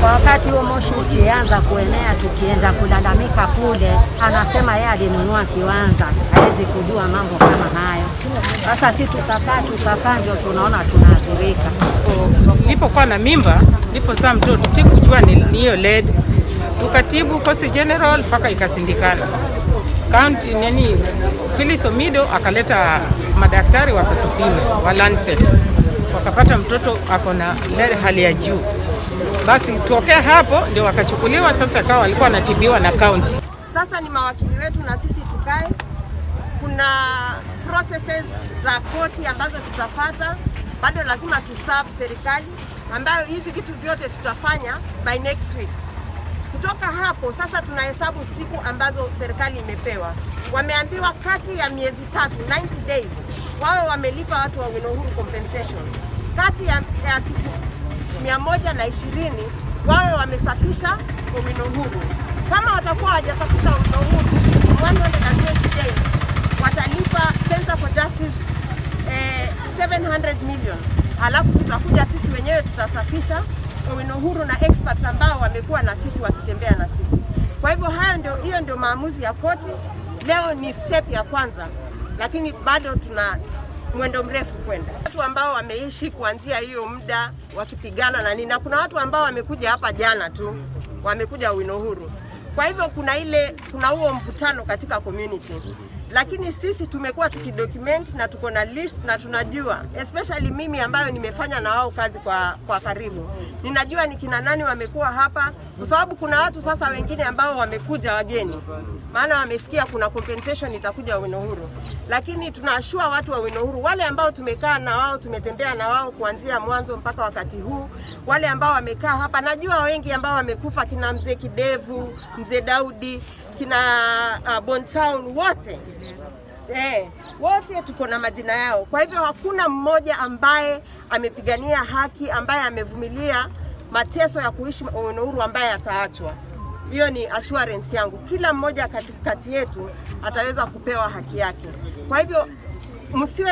Kwa wakati huo moshi ukianza kuenea, tukienda kulalamika kule, anasema yeye alinunua kiwanja, hawezi kujua mambo kama hayo. Sasa sisi tukakaa ndio tunaona tunaathirika. Nilipokuwa na mimba, nilipozaa mtoto sikujua ni hiyo lead. Tukatibu Coast General mpaka ikasindikana. County Phyllis Omido akaleta madaktari wakatupima wa Lancet. Wakapata mtoto ako na lead hali ya juu. Basi tokea hapo ndio wakachukuliwa, sasa kawa walikuwa wanatibiwa na county. Sasa ni mawakili wetu na sisi tukae. Kuna processes za koti ambazo tutafata, bado lazima tuserve serikali, ambayo hizi vitu vyote tutafanya by next week. Kutoka hapo sasa tunahesabu siku ambazo serikali imepewa. Wameambiwa kati ya miezi 3, 90 days, wao wamelipa watu wa Owino Uhuru compensation. Kati ya siku 120 wawe wamesafisha Owino Uhuru. Kama watakuwa hawajasafisha Owino Uhuru 120 days, watalipa Center for Justice 700 million. Halafu tutakuja sisi wenyewe tutasafisha Owino Uhuru na experts ambao wamekuwa na sisi wakitembea na sisi. Kwa hivyo hiyo ndio maamuzi ya koti. Leo ni step ya kwanza, lakini bado tuna mwendo mrefu kwenda. Watu ambao wameishi kuanzia hiyo muda wakipigana na nini, na kuna watu ambao wamekuja hapa jana tu, wamekuja Owino Uhuru. Kwa hivyo kuna huo mvutano katika community. Lakini sisi tumekuwa tukidocument na tuko na list na tunajua, especially mimi ambayo nimefanya na wao kazi kwa karibu. Ninajua ni kina nani wamekuwa hapa, kwa sababu kuna watu sasa wengine ambao wamekuja wageni. Maana wamesikia kuna compensation itakuja Owino Uhuru. Lakini tunaashua watu wa Owino Uhuru, wale ambao tumekaa na wao, tumetembea na wao kuanzia mwanzo mpaka wakati huu, wale ambao wamekaa hapa, najua wengi ambao wamekufa, kina mzee Kidevu, mzee Daudi, kina Bontown, wote tuko na majina yao. Kwa hivyo hakuna mmoja ambaye amepigania haki, ambaye amevumilia mateso ya kuishi Owino Uhuru ambaye ataachwa. Hiyo ni assurance yangu. Kila mmoja kati yetu ataweza kupewa haki yake. Kwa hivyo msiwe